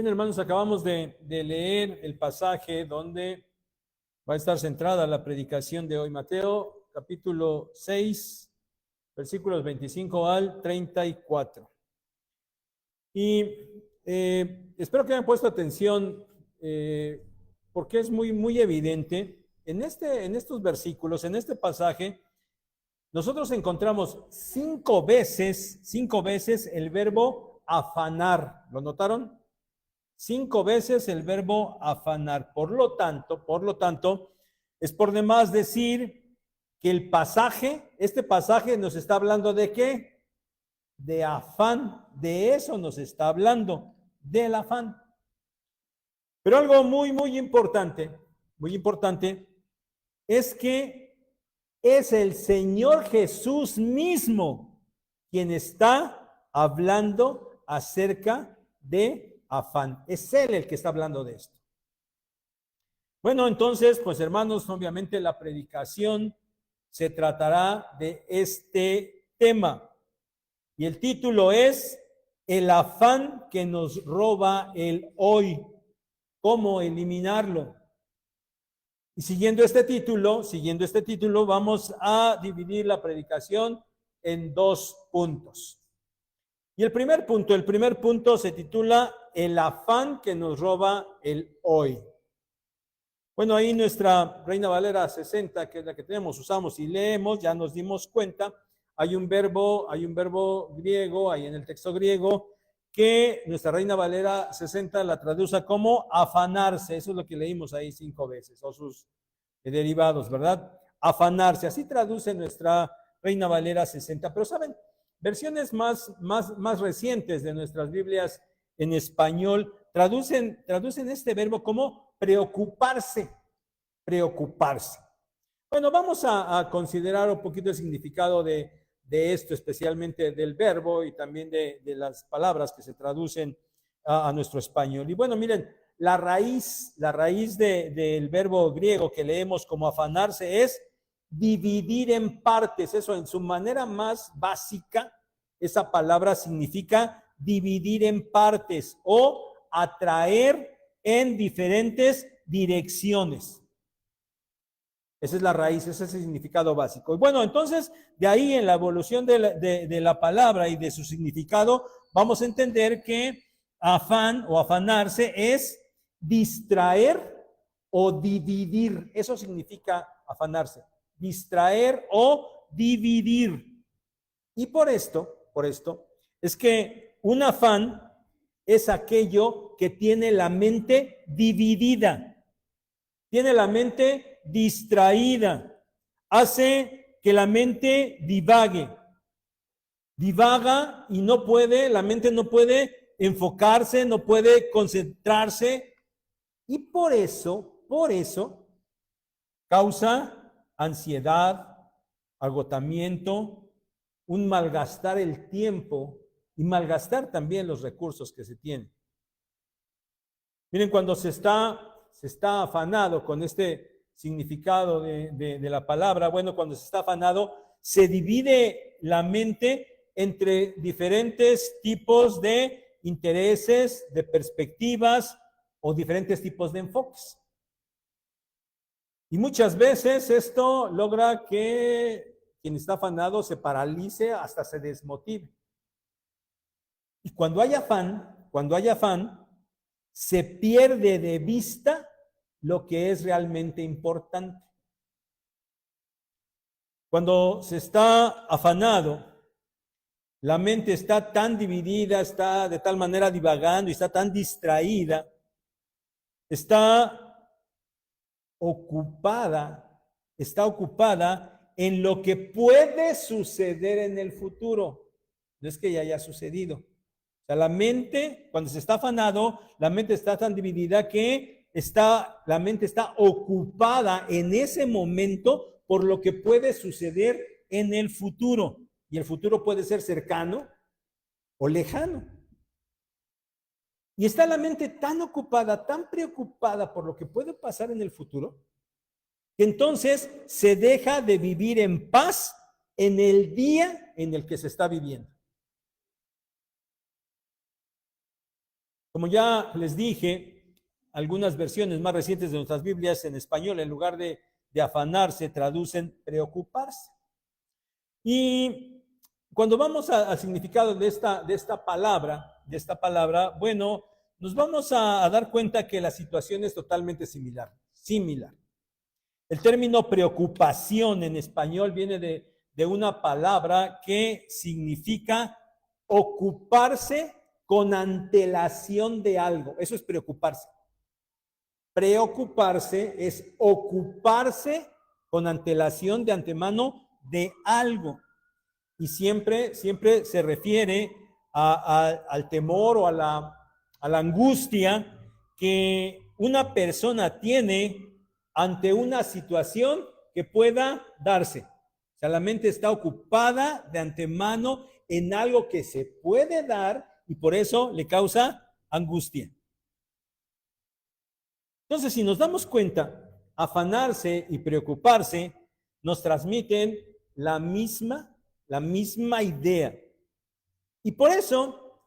Bien, hermanos, acabamos de leer el pasaje donde va a estar centrada la predicación de hoy. Mateo, capítulo 6, versículos 25 al 34. Y espero que hayan puesto atención porque es muy evidente. En estos versículos, en este pasaje, nosotros encontramos cinco veces el verbo afanar. ¿Lo notaron? 5 veces el verbo afanar. Por lo tanto, es por demás decir que este pasaje nos está hablando de ¿qué? De afán. De eso nos está hablando, del afán. Pero algo muy importante, es que es el Señor Jesús mismo quien está hablando acerca de afán. Es Él el que está hablando de esto. Bueno, entonces, pues hermanos, obviamente la predicación se tratará de este tema. Y el título es El afán que nos roba el hoy. ¿Cómo eliminarlo? Y siguiendo este título, vamos a dividir la predicación en 2 puntos. Y el primer punto se titula El afán que nos roba el hoy. Bueno, ahí nuestra Reina Valera 60, que es la que usamos y leemos, ya nos dimos cuenta, hay un verbo griego, ahí en el texto griego, que nuestra Reina Valera 60 la traduce como afanarse. Eso es lo que leímos ahí 5 veces, o sus derivados, ¿verdad? Afanarse, así traduce nuestra Reina Valera 60. Pero saben, versiones más recientes de nuestras Biblias en español traducen este verbo como preocuparse. Bueno, vamos a considerar un poquito el significado de esto, especialmente del verbo y también de las palabras que se traducen a nuestro español. Y bueno, miren, la raíz del verbo griego que leemos como afanarse es dividir en partes. Eso en su manera más básica, esa palabra significa dividir en partes o atraer en diferentes direcciones. Esa es la raíz, ese es el significado básico. Y bueno, entonces, de ahí en la evolución de la palabra y de su significado, vamos a entender que afán o afanarse es distraer o dividir. Eso significa afanarse, distraer o dividir. Y por esto, es que un afán es aquello que tiene la mente dividida, tiene la mente distraída, hace que la mente divaga y la mente no puede enfocarse, no puede concentrarse, y por eso causa ansiedad, agotamiento, un malgastar el tiempo y malgastar también los recursos que se tienen. Miren, cuando se está afanado con este significado de la palabra, bueno, cuando se está afanado, se divide la mente entre diferentes tipos de intereses, de perspectivas o diferentes tipos de enfoques. Y muchas veces esto logra que quien está afanado se paralice, hasta se desmotive. Y cuando hay afán, se pierde de vista lo que es realmente importante. Cuando se está afanado, la mente está tan dividida, está de tal manera divagando y está tan distraída, está ocupada en lo que puede suceder en el futuro. No es que ya haya sucedido. O sea, la mente, cuando se está afanado, la mente está tan dividida que la mente está ocupada en ese momento por lo que puede suceder en el futuro. Y el futuro puede ser cercano o lejano. Y está la mente tan ocupada, tan preocupada por lo que puede pasar en el futuro, que entonces se deja de vivir en paz en el día en el que se está viviendo. Como ya les dije, algunas versiones más recientes de nuestras Biblias en español, en lugar de afanarse, traducen preocuparse. Y cuando vamos al significado de esta palabra, bueno, nos vamos a dar cuenta que la situación es totalmente similar. El término preocupación en español viene de una palabra que significa ocuparse con antelación de algo. Eso es preocuparse. Preocuparse es ocuparse con antelación de antemano de algo. Y siempre se refiere al temor o a la angustia que una persona tiene ante una situación que pueda darse. O sea, la mente está ocupada de antemano en algo que se puede dar y por eso le causa angustia. Entonces, si nos damos cuenta, afanarse y preocuparse nos transmiten la misma idea. Y por eso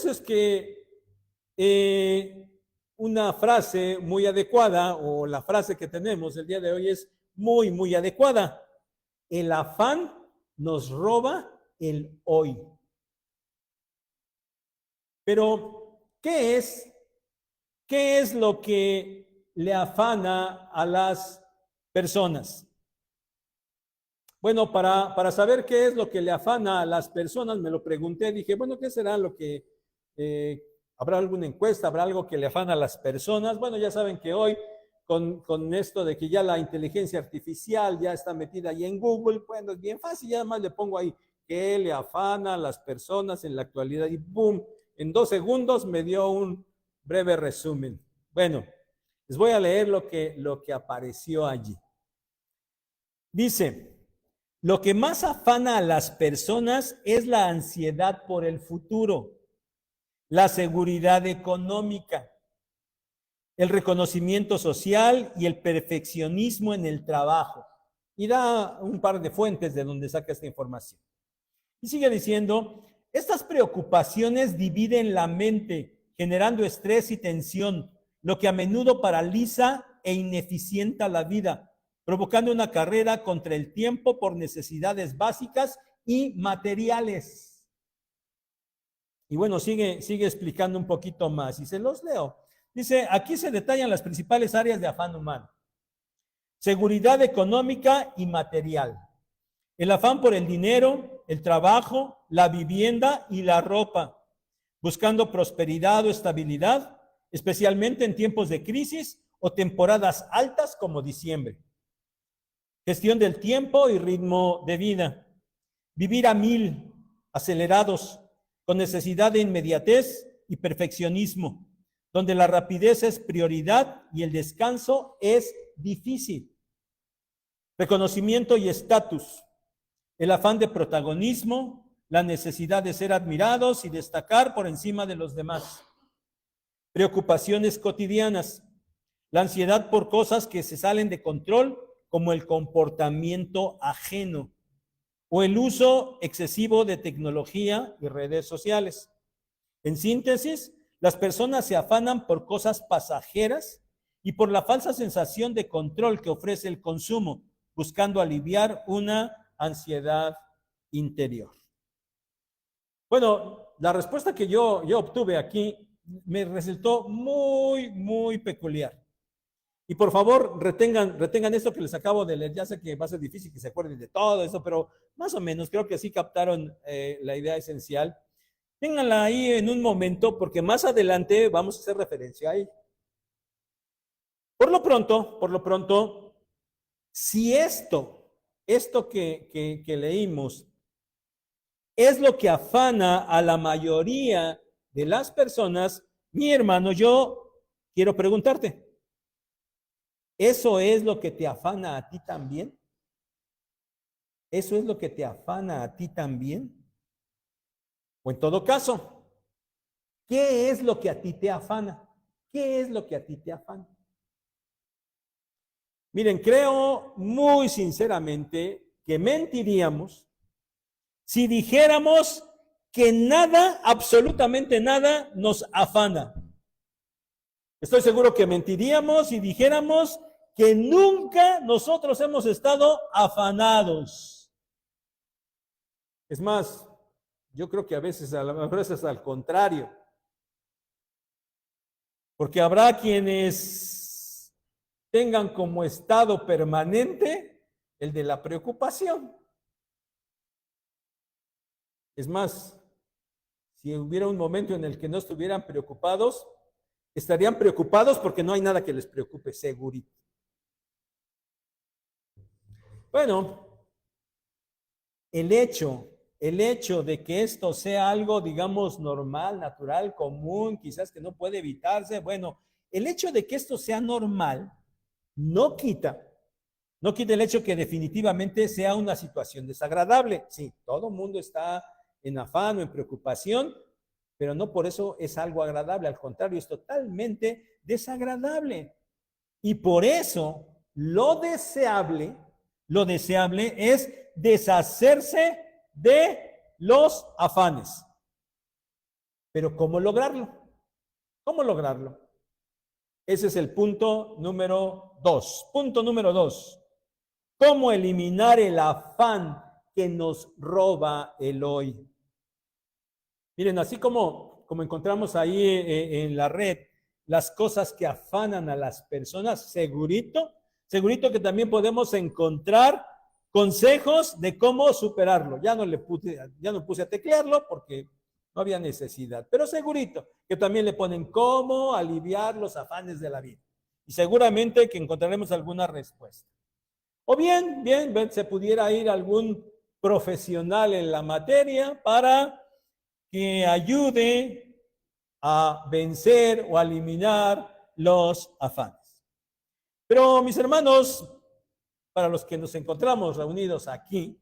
es que una frase muy adecuada, o la frase que tenemos el día de hoy es muy, muy adecuada. El afán nos roba el hoy. Pero, ¿qué es lo que le afana a las personas? Bueno, para saber qué es lo que le afana a las personas, me lo pregunté, dije, bueno, ¿qué será lo que, habrá alguna encuesta, habrá algo que le afana a las personas? Bueno, ya saben que hoy, con esto de que ya la inteligencia artificial ya está metida ahí en Google, bueno, es bien fácil, ya más le pongo ahí, ¿qué le afana a las personas en la actualidad? Y ¡boom! En 2 segundos me dio un breve resumen. Bueno, les voy a leer lo que apareció allí. Dice, lo que más afana a las personas es la ansiedad por el futuro, la seguridad económica, el reconocimiento social y el perfeccionismo en el trabajo. Y da un par de fuentes de donde saca esta información. Y sigue diciendo, estas preocupaciones dividen la mente, generando estrés y tensión, lo que a menudo paraliza e ineficienta la vida, provocando una carrera contra el tiempo por necesidades básicas y materiales. Y bueno, sigue explicando un poquito más y se los leo. Dice, aquí se detallan las principales áreas de afán humano. Seguridad económica y material. El afán por el dinero, el trabajo, la vivienda y la ropa, buscando prosperidad o estabilidad, especialmente en tiempos de crisis o temporadas altas como diciembre. Gestión del tiempo y ritmo de vida. Vivir a 1000, acelerados, con necesidad de inmediatez y perfeccionismo, donde la rapidez es prioridad y el descanso es difícil. Reconocimiento y estatus. El afán de protagonismo, la necesidad de ser admirados y destacar por encima de los demás. Preocupaciones cotidianas. La ansiedad por cosas que se salen de control, como el comportamiento ajeno o el uso excesivo de tecnología y redes sociales. En síntesis, las personas se afanan por cosas pasajeras y por la falsa sensación de control que ofrece el consumo, buscando aliviar una ansiedad interior. Bueno, la respuesta que yo obtuve aquí me resultó muy, muy peculiar. Y por favor, retengan esto que les acabo de leer. Ya sé que va a ser difícil que se acuerden de todo eso, pero más o menos creo que sí captaron la idea esencial. Ténganla ahí en un momento, porque más adelante vamos a hacer referencia a ella. Por lo pronto, si esto que leímos es lo que afana a la mayoría de las personas, mi hermano, yo quiero preguntarte, ¿eso es lo que te afana a ti también? ¿Eso es lo que te afana a ti también? O en todo caso, ¿qué es lo que a ti te afana? ¿Qué es lo que a ti te afana? Miren, creo muy sinceramente que mentiríamos si dijéramos que nada, absolutamente nada, nos afana. Estoy seguro que mentiríamos y dijéramos que nunca nosotros hemos estado afanados. Es más, yo creo que a veces es al contrario. Porque habrá quienes tengan como estado permanente el de la preocupación. Es más, si hubiera un momento en el que no estuvieran preocupados, estarían preocupados porque no hay nada que les preocupe, segurito. Bueno, el hecho de que esto sea algo, digamos, normal, natural, común, quizás que no puede evitarse, bueno, el hecho de que esto sea normal no quita el hecho que definitivamente sea una situación desagradable. Sí, todo el mundo está en afán o en preocupación, pero no por eso es algo agradable, al contrario, es totalmente desagradable. Y por eso lo deseable es deshacerse de los afanes. Pero ¿cómo lograrlo? ¿Cómo lograrlo? Ese es el punto número 2. Punto número 2. ¿Cómo eliminar el afán que nos roba el hoy? Miren, así como encontramos ahí en la red las cosas que afanan a las personas, segurito que también podemos encontrar consejos de cómo superarlo. Ya no puse a teclearlo porque no había necesidad, pero segurito que también le ponen cómo aliviar los afanes de la vida. Y seguramente que encontraremos alguna respuesta. O bien, se pudiera ir algún profesional en la materia para que ayude a vencer o a eliminar los afanes. Pero mis hermanos, para los que nos encontramos reunidos aquí,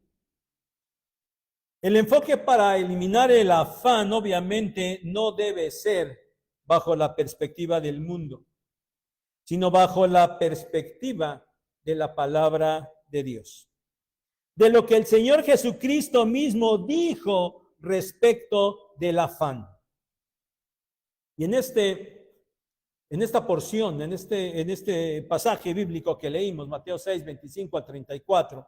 el enfoque para eliminar el afán obviamente no debe ser bajo la perspectiva del mundo, sino bajo la perspectiva de la palabra de Dios. De lo que el Señor Jesucristo mismo dijo respecto del afán. Y en esta porción, en este pasaje bíblico que leímos, Mateo 6, 25 a 34,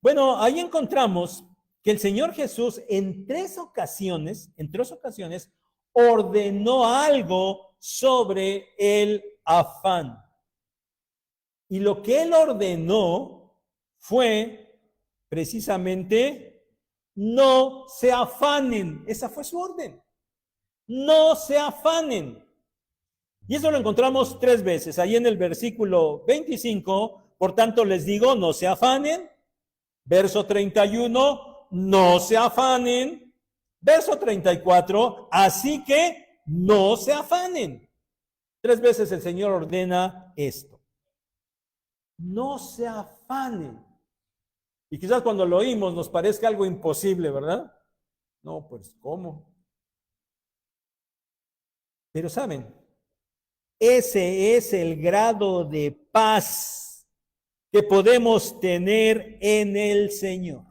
bueno, ahí encontramos que el Señor Jesús en tres ocasiones, ordenó algo sobre el afán. Y lo que él ordenó fue precisamente no se afanen. Esa fue su orden. No se afanen. Y eso lo encontramos 3 veces. Ahí en el versículo 25, por tanto les digo, no se afanen. Verso 31, no se afanen. Verso 34, así que no se afanen. 3 veces el Señor ordena esto. No se afanen. Y quizás cuando lo oímos nos parezca algo imposible, ¿verdad? No, pues, ¿cómo? Pero saben, ese es el grado de paz que podemos tener en el Señor.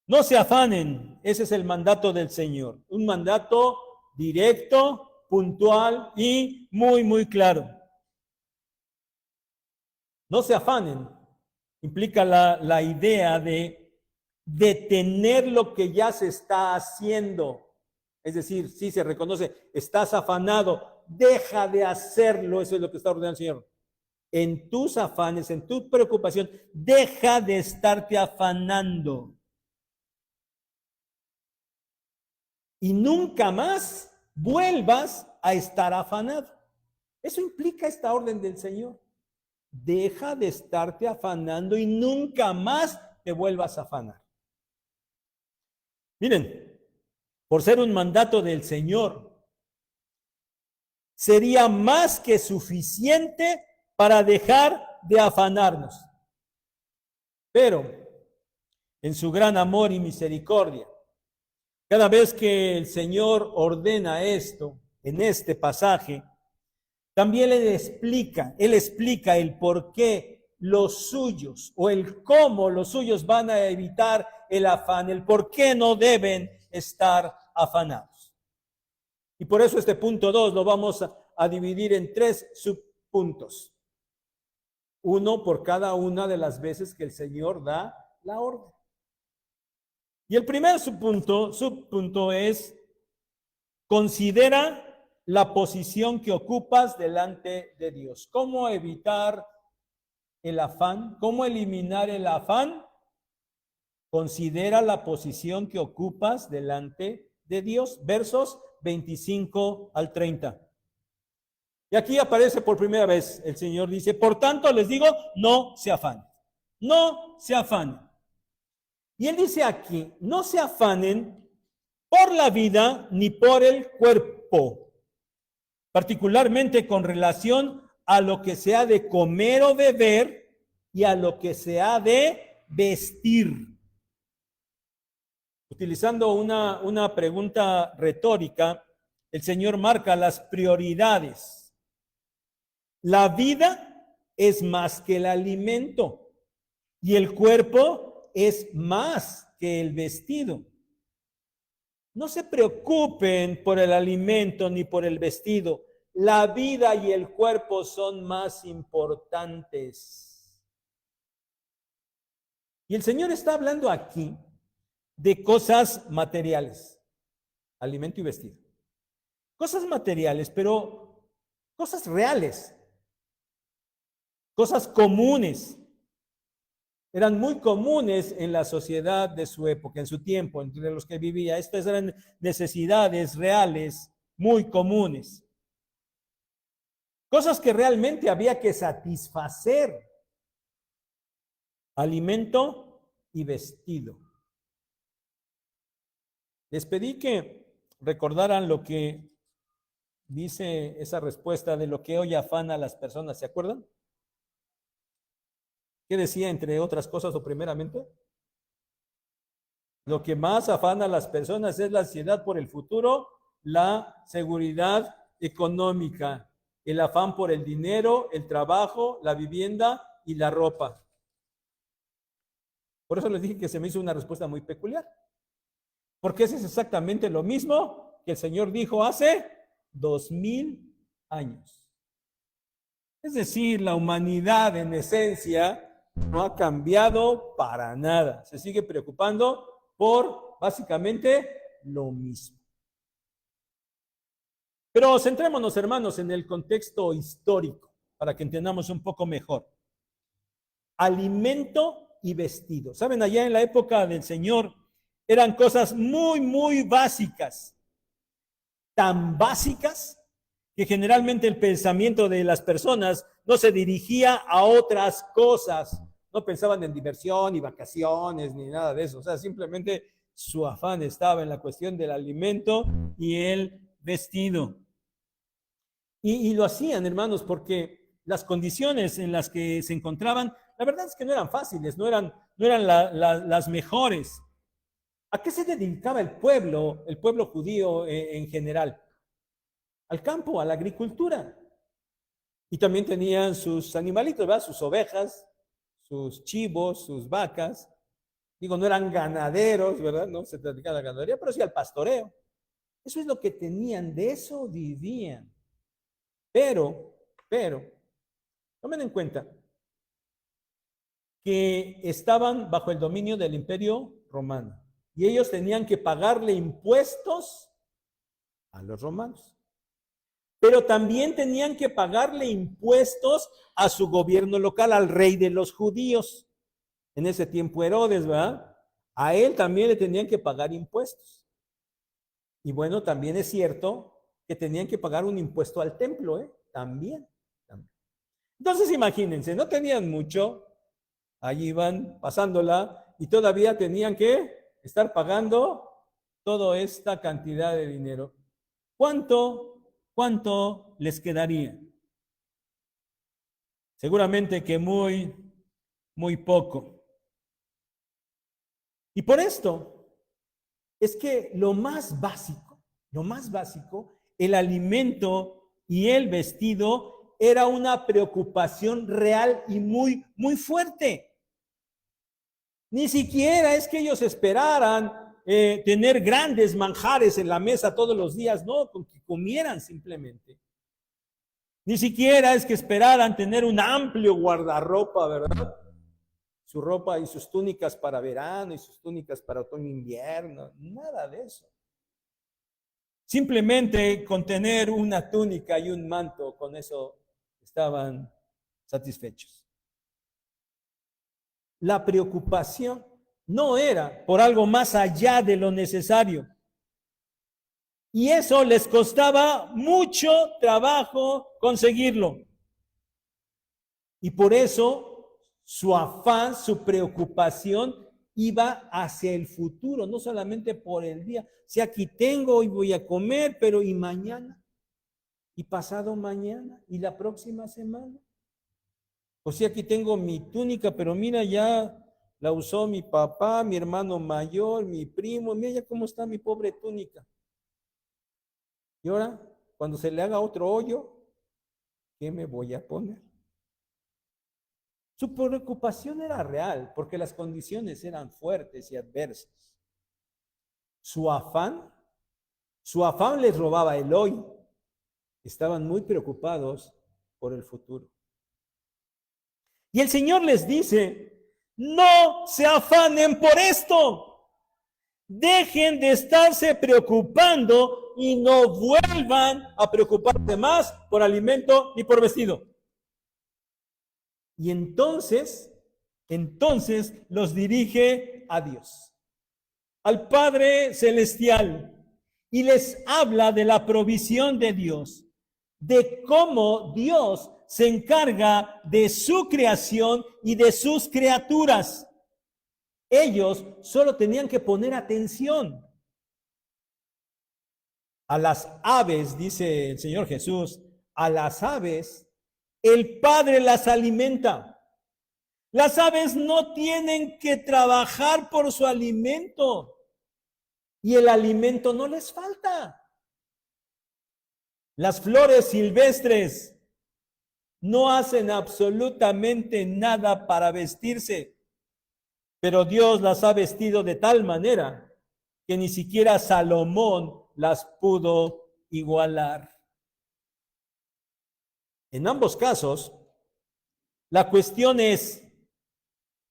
No se afanen, ese es el mandato del Señor. Un mandato directo, puntual y muy, muy claro. No se afanen, implica la idea de detener lo que ya se está haciendo. Es decir, sí se reconoce, estás afanado, deja de hacerlo, eso es lo que está ordenando el Señor. En tus afanes, en tu preocupación, deja de estarte afanando. Y nunca más vuelvas a estar afanado. Eso implica esta orden del Señor. Deja de estarte afanando y nunca más te vuelvas a afanar. Miren, por ser un mandato del Señor, sería más que suficiente para dejar de afanarnos. Pero, en su gran amor y misericordia, cada vez que el Señor ordena esto, en este pasaje, también Él explica el por qué los suyos o el cómo los suyos van a evitar el afán, el por qué no deben estar afanados. Y por eso este punto 2 lo vamos a dividir en 3 subpuntos. Uno por cada una de las veces que el Señor da la orden. Y el primer subpunto es: considera la posición que ocupas delante de Dios. ¿Cómo evitar el afán? ¿Cómo eliminar el afán? Considera la posición que ocupas delante de Dios. Versos 25 al 30. Y aquí aparece por primera vez, el Señor dice: por tanto les digo, no se afanen. No se afanen. Y Él dice aquí: no se afanen por la vida ni por el cuerpo, particularmente con relación a lo que se ha de comer o beber y a lo que se ha de vestir. Utilizando una pregunta retórica, el Señor marca las prioridades. La vida es más que el alimento y el cuerpo es más que el vestido. No se preocupen por el alimento ni por el vestido. La vida y el cuerpo son más importantes. Y el Señor está hablando aquí de cosas materiales, alimento y vestido. Cosas materiales, pero cosas reales, cosas comunes. Eran muy comunes en la sociedad de su época, en su tiempo, entre los que vivía. Estas eran necesidades reales, muy comunes. Cosas que realmente había que satisfacer. Alimento y vestido. Les pedí que recordaran lo que dice esa respuesta de lo que hoy afana a las personas. ¿Se acuerdan? ¿Qué decía, entre otras cosas, o primeramente? Lo que más afana a las personas es la ansiedad por el futuro, la seguridad económica, el afán por el dinero, el trabajo, la vivienda y la ropa. Por eso les dije que se me hizo una respuesta muy peculiar. Porque ese es exactamente lo mismo que el Señor dijo hace 2000 años. Es decir, la humanidad en esencia no ha cambiado para nada. Se sigue preocupando por básicamente lo mismo. Pero centrémonos, hermanos, en el contexto histórico para que entendamos un poco mejor. Alimento y vestido. ¿Saben? Allá en la época del Señor eran cosas muy, muy básicas. Tan básicas que generalmente el pensamiento de las personas no se dirigía a otras cosas. No pensaban en diversión y vacaciones ni nada de eso. O sea, simplemente su afán estaba en la cuestión del alimento y el vestido. Y lo hacían, hermanos, porque las condiciones en las que se encontraban, la verdad es que no eran fáciles, no eran las mejores. ¿A qué se dedicaba el pueblo judío en general? Al campo, a la agricultura. Y también tenían sus animalitos, ¿verdad? Sus ovejas, sus chivos, sus vacas. Digo, no eran ganaderos, ¿verdad? No se dedicaba a la ganadería, pero sí al pastoreo. Eso es lo que tenían, de eso vivían. Pero, tomen en cuenta que estaban bajo el dominio del Imperio Romano y ellos tenían que pagarle impuestos a los romanos. Pero también tenían que pagarle impuestos a su gobierno local, al rey de los judíos. En ese tiempo Herodes, ¿verdad? A él también le tenían que pagar impuestos. Y bueno, también es cierto que tenían que pagar un impuesto al templo, ¿eh? También. Entonces imagínense, no tenían mucho, allí iban pasándola y todavía tenían que estar pagando toda esta cantidad de dinero. ¿Cuánto les quedaría? Seguramente que muy, muy poco. Y por esto es que lo más básico, el alimento y el vestido era una preocupación real y muy, muy fuerte. Ni siquiera es que ellos esperaran tener grandes manjares en la mesa todos los días, no, con que comieran simplemente. Ni siquiera es que esperaran tener un amplio guardarropa, ¿verdad? Su ropa y sus túnicas para verano y sus túnicas para otoño e invierno, nada de eso. Simplemente con tener una túnica y un manto, con eso estaban satisfechos. La preocupación no era por algo más allá de lo necesario. Y eso les costaba mucho trabajo conseguirlo. Y por eso su afán, su preocupación iba hacia el futuro, no solamente por el día. Si aquí tengo, hoy voy a comer, pero ¿y mañana? ¿Y pasado mañana? ¿Y la próxima semana? O sea, aquí tengo mi túnica, pero mira, ya la usó mi papá, mi hermano mayor, mi primo. Mira ya cómo está mi pobre túnica. Y ahora, cuando se le haga otro hoyo, ¿qué me voy a poner? Su preocupación era real, porque las condiciones eran fuertes y adversas. Su afán les robaba el hoy. Estaban muy preocupados por el futuro. Y el Señor les dice, no se afanen por esto. Dejen de estarse preocupando y no vuelvan a preocuparse más por alimento ni por vestido. Y entonces los dirige a Dios, al Padre Celestial, y les habla de la provisión de Dios, de cómo Dios se encarga de su creación y de sus criaturas. Ellos solo tenían que poner atención. A las aves, dice el Señor Jesús, a las aves, el Padre las alimenta. Las aves no tienen que trabajar por su alimento y el alimento no les falta. Las flores silvestres no hacen absolutamente nada para vestirse, pero Dios las ha vestido de tal manera que ni siquiera Salomón las pudo igualar. En ambos casos, la cuestión es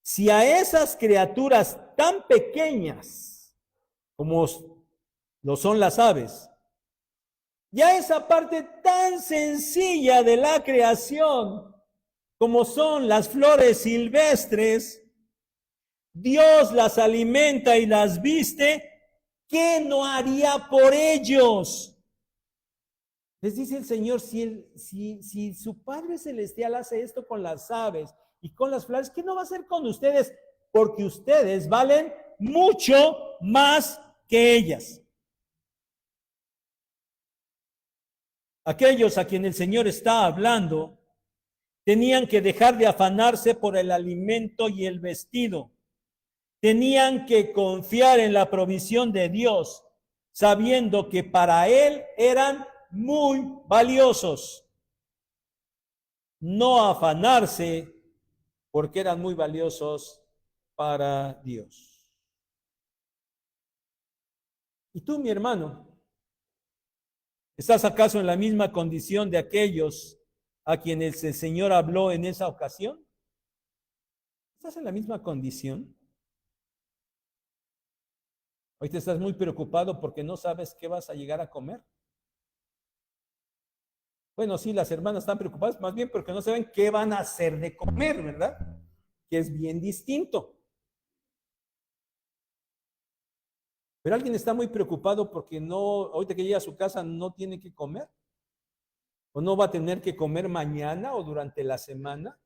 si a esas criaturas tan pequeñas como lo son las aves, y a esa parte tan sencilla de la creación como son las flores silvestres, Dios las alimenta y las viste, ¿qué no haría por ellos? Les dice el Señor, si su Padre Celestial hace esto con las aves y con las flores, ¿qué no va a hacer con ustedes? Porque ustedes valen mucho más que ellas. Aquellos a quienes el Señor está hablando tenían que dejar de afanarse por el alimento y el vestido. Tenían que confiar en la provisión de Dios, sabiendo que para Él eran muy valiosos. No afanarse porque eran muy valiosos para Dios. ¿Y tú, mi hermano? ¿Estás acaso en la misma condición de aquellos a quienes el Señor habló en esa ocasión? ¿Estás en la misma condición? Hoy te estás muy preocupado porque no sabes qué vas a llegar a comer. Bueno, sí, las hermanas están preocupadas más bien porque no saben qué van a hacer de comer, ¿verdad? Que es bien distinto. Pero alguien está muy preocupado porque no, ahorita que llega a su casa no tiene que comer. O no va a tener que comer mañana o durante la semana.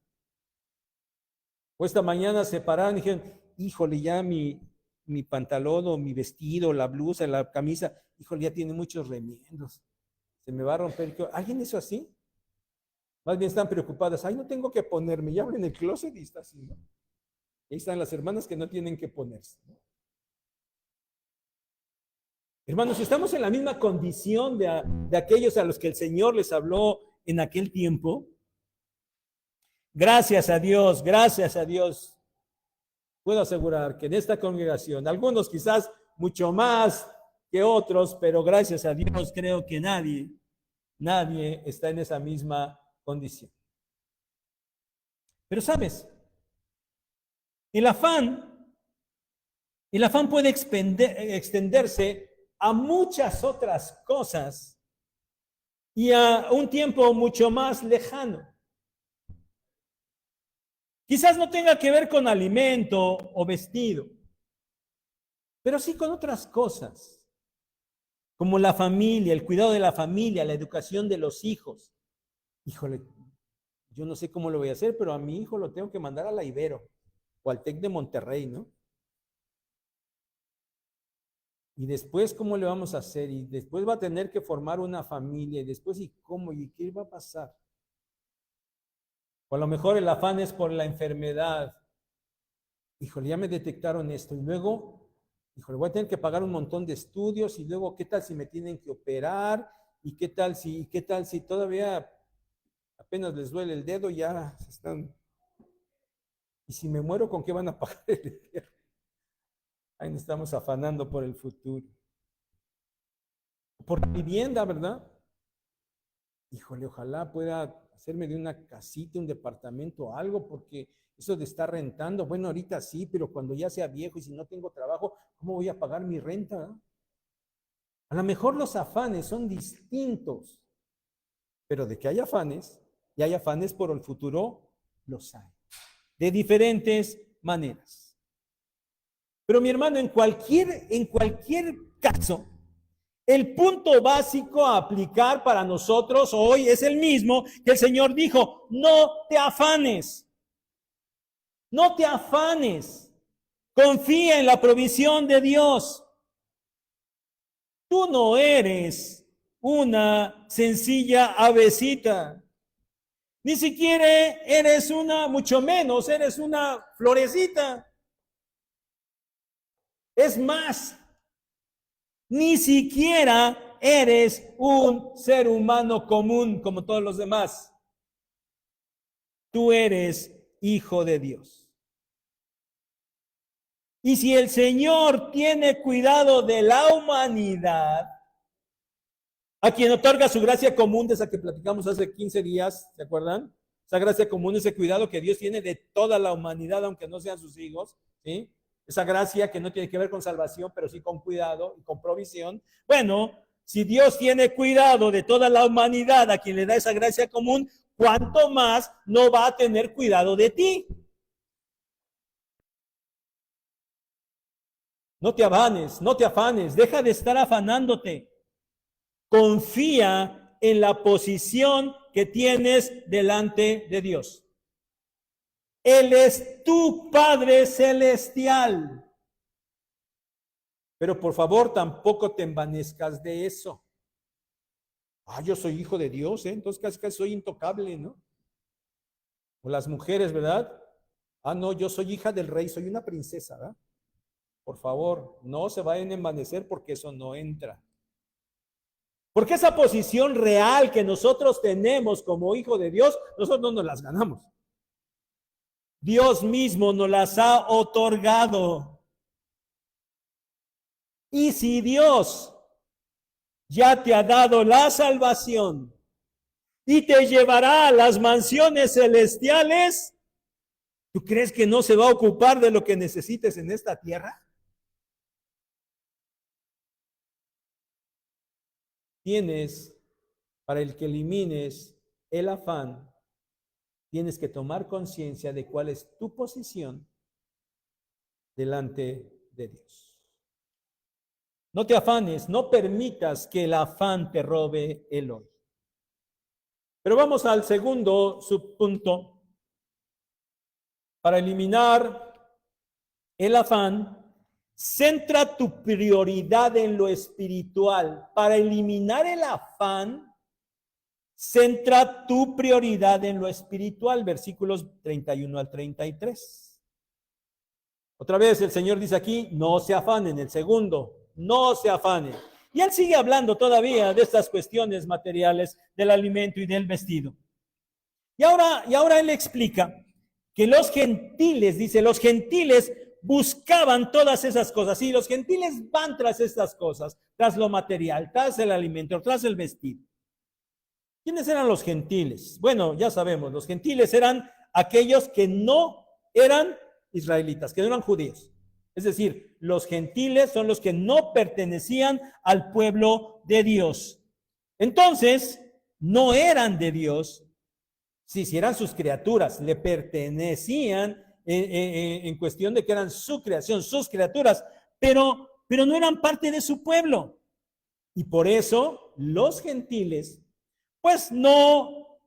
O esta mañana se pararon y dijeron, híjole, ya mi pantalón o mi vestido, la blusa, la camisa, híjole, ya tiene muchos remiendos. Se me va a romper. ¿Alguien hizo así? Más bien están preocupadas. Ay, no tengo que ponerme. Ya abren el closet y está así, ¿no? Y ahí están las hermanas que no tienen que ponerse, ¿no? Hermanos, estamos en la misma condición de aquellos a los que el Señor les habló en aquel tiempo. Gracias a Dios, puedo asegurar que en esta congregación, algunos quizás mucho más que otros, pero gracias a Dios creo que nadie está en esa misma condición. Pero sabes, el afán puede extenderse a muchas otras cosas y a un tiempo mucho más lejano. Quizás no tenga que ver con alimento o vestido, pero sí con otras cosas, como la familia, el cuidado de la familia, la educación de los hijos. Híjole, yo no sé cómo lo voy a hacer, pero a mi hijo lo tengo que mandar a la Ibero o al TEC de Monterrey, ¿no? Y después, ¿cómo le vamos a hacer? Y después va a tener que formar una familia. Y después, ¿y cómo? ¿Y qué va a pasar? O a lo mejor el afán es por la enfermedad. Híjole, ya me detectaron esto. Y luego, híjole, voy a tener que pagar un montón de estudios. Y luego, ¿qué tal si me tienen que operar? ¿Y qué tal si todavía apenas les duele el dedo? Ya se están... ¿Y si me muero, con qué van a pagar el entierro? Ahí nos estamos afanando por el futuro. Por vivienda, ¿verdad? Híjole, ojalá pueda hacerme de una casita, un departamento, algo, porque eso de estar rentando, bueno, ahorita sí, pero cuando ya sea viejo y si no tengo trabajo, ¿cómo voy a pagar mi renta? A lo mejor los afanes son distintos, pero de que hay afanes, y hay afanes por el futuro, los hay, de diferentes maneras. Pero mi hermano, en cualquier caso, el punto básico a aplicar para nosotros hoy es el mismo que el Señor dijo: no te afanes. No te afanes. Confía en la provisión de Dios. Tú no eres una sencilla avecita. Ni siquiera eres mucho menos, eres una florecita. Es más, ni siquiera eres un ser humano común como todos los demás. Tú eres hijo de Dios. Y si el Señor tiene cuidado de la humanidad, a quien otorga su gracia común, de esa que platicamos hace 15 días, ¿se acuerdan? Esa gracia común, ese cuidado que Dios tiene de toda la humanidad, aunque no sean sus hijos, ¿sí? Esa gracia que no tiene que ver con salvación, pero sí con cuidado y con provisión. Bueno, si Dios tiene cuidado de toda la humanidad a quien le da esa gracia común, ¿cuánto más no va a tener cuidado de ti? No te afanes, deja de estar afanándote. Confía en la posición que tienes delante de Dios. Él es tu Padre Celestial. Pero por favor, tampoco te envanezcas de eso. Yo soy hijo de Dios, entonces casi soy intocable, ¿no? O las mujeres, ¿verdad? No, yo soy hija del rey, soy una princesa, ¿verdad? Por favor, no se vayan a envanecer porque eso no entra. Porque esa posición real que nosotros tenemos como hijo de Dios, nosotros no nos las ganamos. Dios mismo nos las ha otorgado. Y si Dios ya te ha dado la salvación y te llevará a las mansiones celestiales, ¿tú crees que no se va a ocupar de lo que necesites en esta tierra? Tienes, para el que elimines el afán, tienes que tomar conciencia de cuál es tu posición delante de Dios. No te afanes, no permitas que el afán te robe el hoy. Pero vamos al segundo subpunto. Para eliminar el afán, centra tu prioridad en lo espiritual. Para eliminar el afán, centra tu prioridad en lo espiritual. Versículos 31 al 33. Otra vez el Señor dice aquí: no se afanen. El segundo: no se afanen. Y él sigue hablando todavía de estas cuestiones materiales del alimento y del vestido. Y ahora él explica que los gentiles, dice, los gentiles buscaban todas esas cosas. Y los gentiles van tras estas cosas, tras lo material, tras el alimento, tras el vestido. ¿Quiénes eran los gentiles? Bueno, ya sabemos, los gentiles eran aquellos que no eran israelitas, que no eran judíos. Es decir, los gentiles son los que no pertenecían al pueblo de Dios. Entonces, no eran de Dios. Sí, si eran sus criaturas, le pertenecían en cuestión de que eran su creación, sus criaturas, pero no eran parte de su pueblo. Y por eso los gentiles, pues no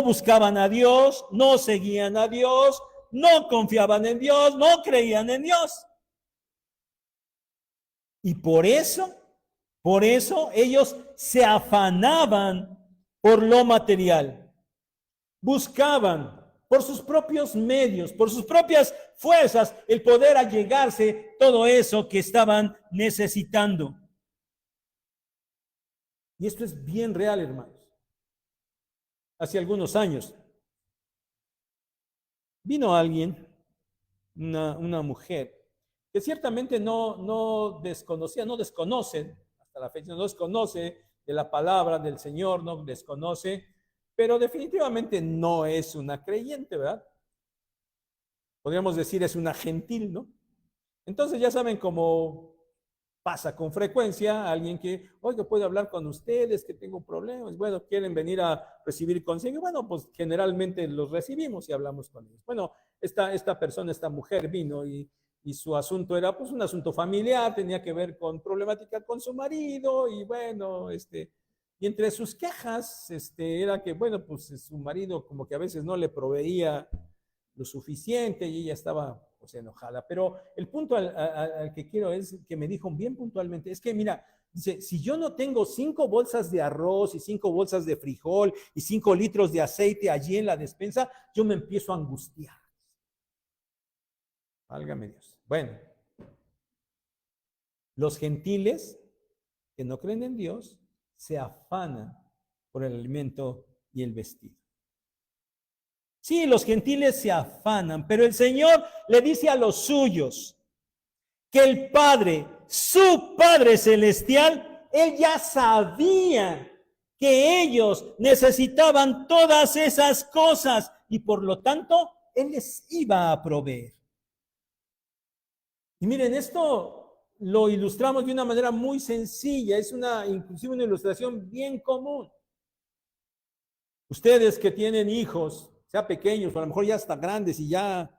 buscaban a Dios, no seguían a Dios, no confiaban en Dios, no creían en Dios. Y por eso ellos se afanaban por lo material. Buscaban por sus propios medios, por sus propias fuerzas, el poder allegarse todo eso que estaban necesitando. Y esto es bien real, hermanos. Hace algunos años vino alguien, una mujer, que ciertamente no desconoce, hasta la fecha no desconoce de la palabra del Señor, no desconoce, pero definitivamente no es una creyente, ¿verdad? Podríamos decir es una gentil, ¿no? Entonces ya saben cómo pasa con frecuencia alguien que, oiga, puedo hablar con ustedes, que tengo problemas, bueno, quieren venir a recibir consejo, bueno, pues generalmente los recibimos y hablamos con ellos. Bueno, esta persona, esta mujer vino y su asunto era pues un asunto familiar, tenía que ver con problemática con su marido y bueno, y entre sus quejas, era que, bueno, pues su marido como que a veces no le proveía lo suficiente y ella estaba pues enojada. Pero el punto al que quiero es que me dijo bien puntualmente, es que mira, dice, si yo no tengo 5 bolsas de arroz y 5 bolsas de frijol y 5 litros de aceite allí en la despensa, yo me empiezo a angustiar. Válgame Dios. Bueno, los gentiles que no creen en Dios se afanan por el alimento y el vestido. Sí, los gentiles se afanan, pero el Señor le dice a los suyos que el Padre, su Padre Celestial, Él ya sabía que ellos necesitaban todas esas cosas y por lo tanto Él les iba a proveer. Y miren, esto lo ilustramos de una manera muy sencilla, es inclusive una ilustración bien común. Ustedes que tienen hijos, sea pequeños, o a lo mejor ya hasta grandes y ya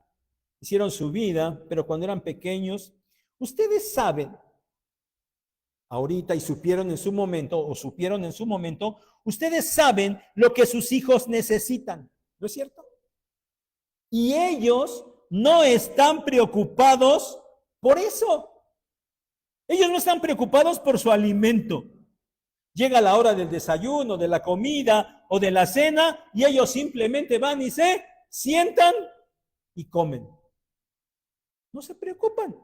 hicieron su vida, pero cuando eran pequeños, ustedes saben, ahorita y supieron en su momento, ustedes saben lo que sus hijos necesitan, ¿no es cierto? Y ellos no están preocupados por eso. Ellos no están preocupados por su alimento. Llega la hora del desayuno, de la comida o de la cena y ellos simplemente van y se sientan y comen. No se preocupan.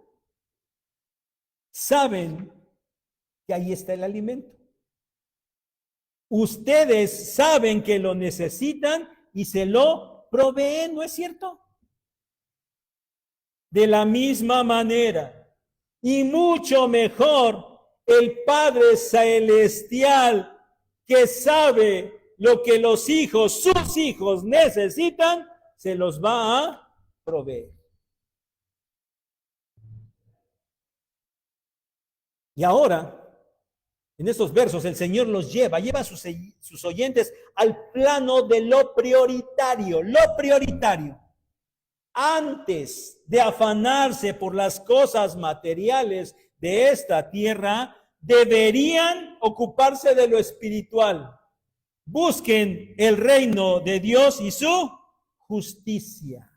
Saben que ahí está el alimento. Ustedes saben que lo necesitan y se lo proveen, ¿no es cierto? De la misma manera y mucho mejor, el Padre Celestial que sabe lo que los hijos, sus hijos necesitan, se los va a proveer. Y ahora, en estos versos, el Señor los lleva a sus oyentes al plano de lo prioritario, Antes de afanarse por las cosas materiales de esta tierra, deberían ocuparse de lo espiritual. Busquen el reino de Dios y su justicia.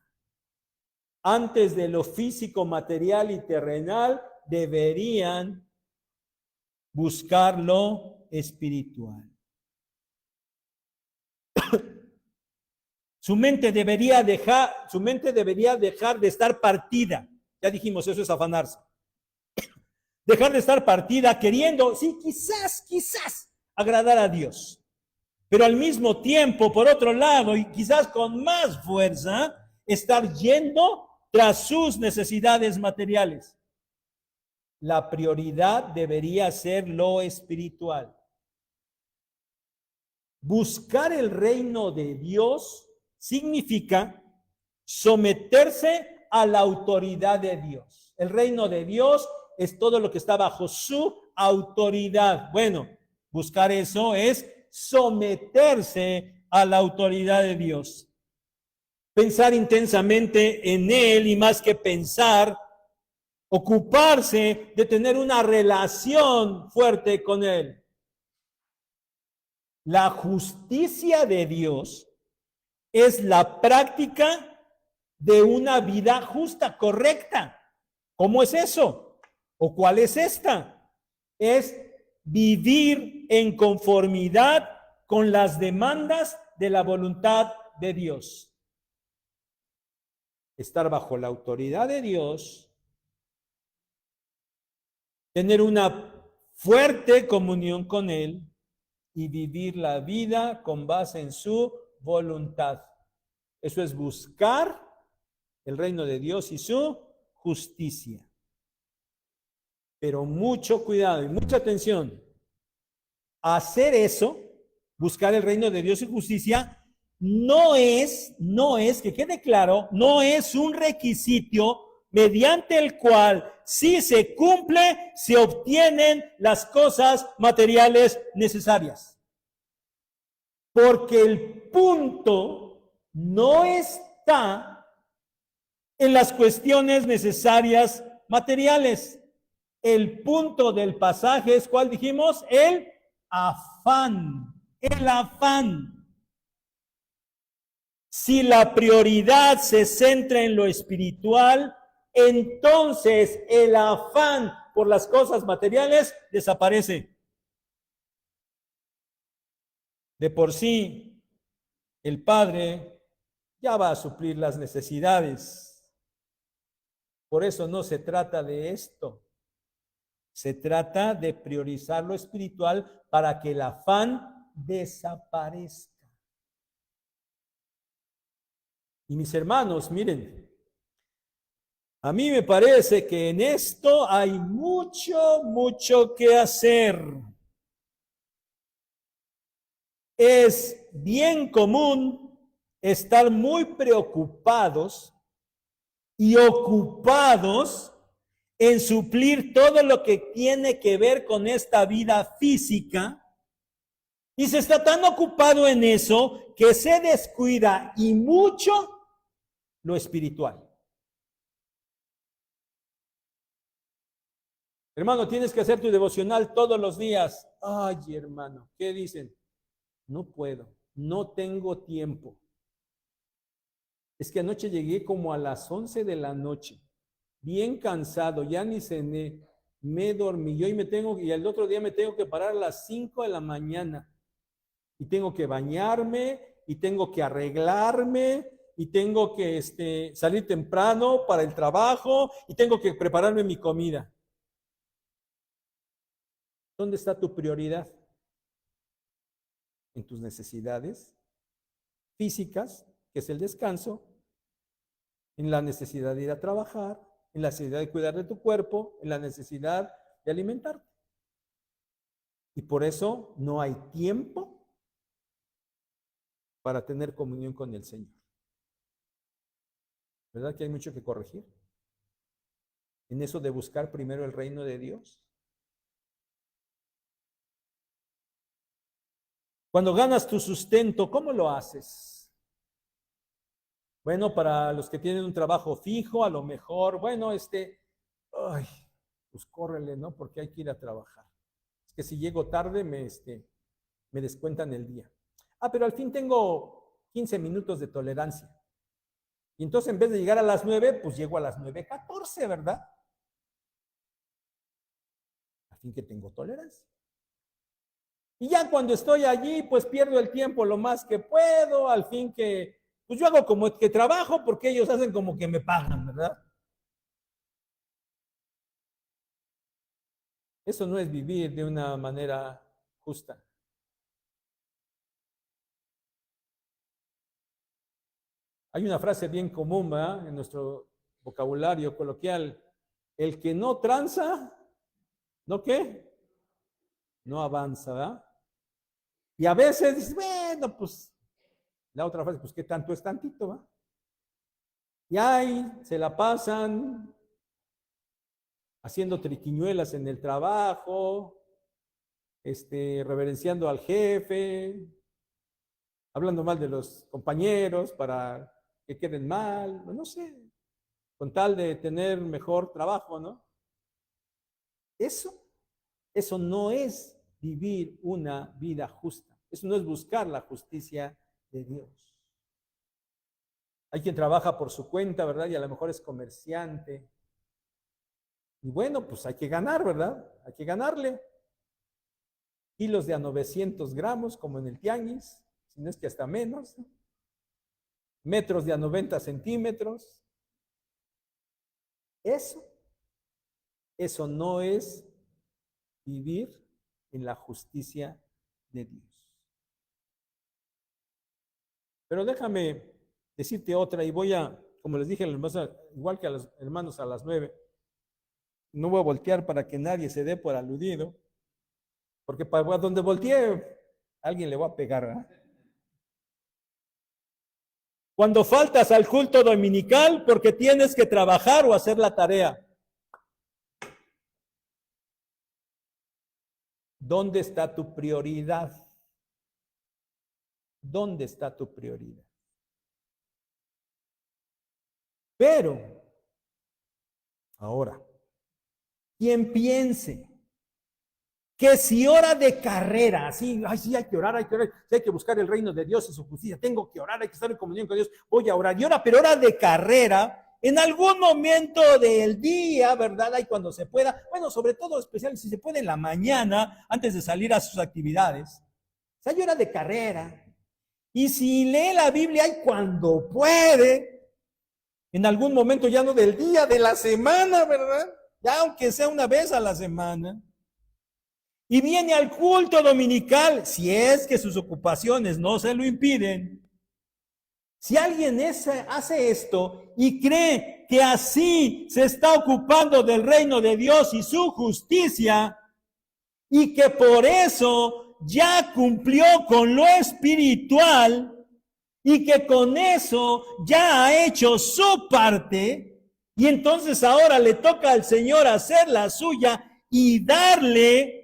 Antes de lo físico, material y terrenal, deberían buscar lo espiritual. Su mente debería dejar de estar partida. Ya dijimos, eso es afanarse. Dejar de estar partida queriendo, sí, quizás agradar a Dios. Pero al mismo tiempo, por otro lado, y quizás con más fuerza, estar yendo tras sus necesidades materiales. La prioridad debería ser lo espiritual. Buscar el reino de Dios significa someterse a la autoridad de Dios. El reino de Dios es todo lo que está bajo su autoridad. Bueno, buscar eso es someterse a la autoridad de Dios. Pensar intensamente en Él y más que pensar, ocuparse de tener una relación fuerte con Él. La justicia de Dios es la práctica de una vida justa, correcta. ¿Cómo es eso? ¿O cuál es esta? Es vivir en conformidad con las demandas de la voluntad de Dios. Estar bajo la autoridad de Dios, tener una fuerte comunión con Él y vivir la vida con base en su voluntad. Eso es buscar el reino de Dios y su justicia. Pero mucho cuidado y mucha atención. Hacer eso, buscar el reino de Dios y justicia, no es, que quede claro, no es un requisito mediante el cual, si se cumple, se obtienen las cosas materiales necesarias. Porque el punto no está en las cuestiones necesarias materiales. El punto del pasaje es, ¿cuál dijimos? El afán. El afán. Si la prioridad se centra en lo espiritual, entonces el afán por las cosas materiales desaparece. De por sí, el Padre ya va a suplir las necesidades. Por eso no se trata de esto. Se trata de priorizar lo espiritual para que el afán desaparezca. Y mis hermanos, miren, a mí me parece que en esto hay mucho que hacer. Es bien común estar muy preocupados y ocupados en suplir todo lo que tiene que ver con esta vida física, y se está tan ocupado en eso que se descuida y mucho lo espiritual. Hermano, tienes que hacer tu devocional todos los días. Ay, hermano, ¿qué dicen? No puedo, no tengo tiempo. Es que anoche llegué como a las 11 de la noche, bien cansado, ya ni cené, me dormí, yo y el otro día me tengo que parar a las 5 de la mañana y tengo que bañarme y tengo que arreglarme y tengo que salir temprano para el trabajo y tengo que prepararme mi comida. ¿Dónde está tu prioridad? ¿En tus necesidades físicas, que es el descanso? ¿En la necesidad de ir a trabajar? ¿En la necesidad de cuidar de tu cuerpo? ¿En la necesidad de alimentarte? Y por eso no hay tiempo para tener comunión con el Señor. ¿Verdad que hay mucho que corregir? En eso de buscar primero el reino de Dios. Cuando ganas tu sustento, ¿cómo lo haces? Bueno, para los que tienen un trabajo fijo, a lo mejor, bueno, pues córrele, ¿no? Porque hay que ir a trabajar. Es que si llego tarde, me descuentan el día. Pero al fin tengo 15 minutos de tolerancia. Y entonces en vez de llegar a las 9, pues llego a las 9:14, ¿verdad? Al fin que tengo tolerancia. Y ya cuando estoy allí, pues pierdo el tiempo lo más que puedo, al fin que, pues yo hago como que trabajo porque ellos hacen como que me pagan, ¿verdad? Eso no es vivir de una manera justa. Hay una frase bien común, ¿verdad? En nuestro vocabulario coloquial, el que no tranza, ¿no qué? No avanza, ¿verdad? Y a veces dices, bueno, pues, la otra frase, pues, ¿qué tanto es tantito, va? Y ahí se la pasan haciendo triquiñuelas en el trabajo, reverenciando al jefe, hablando mal de los compañeros para que queden mal, no sé, con tal de tener mejor trabajo, ¿no? Eso no es vivir una vida justa. Eso no es buscar la justicia de Dios. Hay quien trabaja por su cuenta, ¿verdad? Y a lo mejor es comerciante. Y bueno, pues hay que ganar, ¿verdad? Hay que ganarle. Kilos de a 900 gramos, como en el tianguis, si no es que hasta menos. Metros de a 90 centímetros. Eso no es vivir en la justicia de Dios. Pero déjame decirte otra y voy a, como les dije, igual que a los hermanos a las 9, no voy a voltear para que nadie se dé por aludido, porque para donde voltee, alguien le va a pegar, ¿verdad? Cuando faltas al culto dominical porque tienes que trabajar o hacer la tarea. ¿Dónde está tu prioridad? ¿Dónde está tu prioridad? Pero, ahora, quien piense que si ora de carrera, así, ay, sí, hay que orar, sí, hay que buscar el reino de Dios y su justicia, tengo que orar, hay que estar en comunión con Dios, voy a orar, y ora, pero ora de carrera, en algún momento del día, ¿verdad? Ahí cuando se pueda, bueno, sobre todo especial, si se puede en la mañana, antes de salir a sus actividades, o sea, llora de carrera, y si lee la Biblia ahí cuando puede, en algún momento ya no del día, de la semana, ¿verdad? Ya aunque sea una vez a la semana, y viene al culto dominical, si es que sus ocupaciones no se lo impiden. Si alguien hace esto y cree que así se está ocupando del reino de Dios y su justicia, y que por eso ya cumplió con lo espiritual, y que con eso ya ha hecho su parte, y entonces ahora le toca al Señor hacer la suya y darle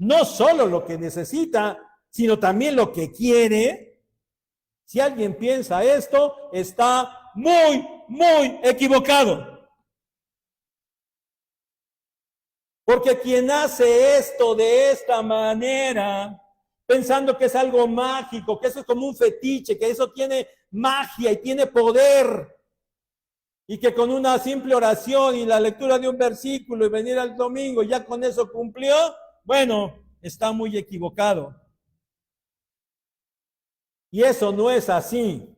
no solo lo que necesita, sino también lo que quiere. Si alguien piensa esto, está muy, muy equivocado. Porque quien hace esto de esta manera, pensando que es algo mágico, que eso es como un fetiche, que eso tiene magia y tiene poder, y que con una simple oración y la lectura de un versículo y venir al domingo ya con eso cumplió, bueno, está muy equivocado. Y eso no es así.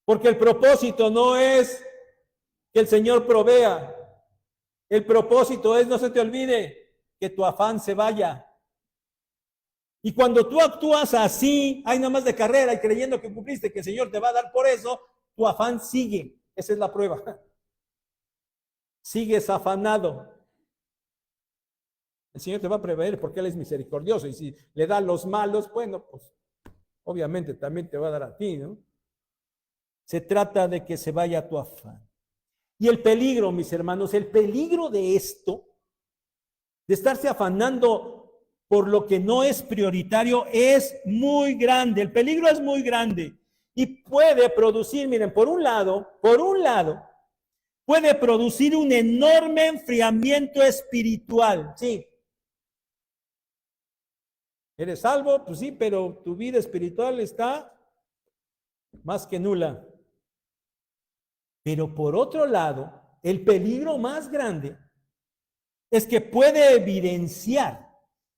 Porque el propósito no es que el Señor provea. El propósito es, no se te olvide, que tu afán se vaya. Y cuando tú actúas así, hay nada más de carrera y creyendo que cumpliste, que el Señor te va a dar por eso, tu afán sigue. Esa es la prueba. Sigues afanado. El Señor te va a prever porque Él es misericordioso. Y si le da a los malos, bueno, pues obviamente también te va a dar a ti, ¿no? Se trata de que se vaya tu afán. Y el peligro, mis hermanos, el peligro de esto, de estarse afanando por lo que no es prioritario, es muy grande. El peligro es muy grande y puede producir, miren, por un lado, puede producir un enorme enfriamiento espiritual. Sí. ¿Eres salvo? Pues sí, pero tu vida espiritual está más que nula. Pero por otro lado, el peligro más grande es que puede evidenciar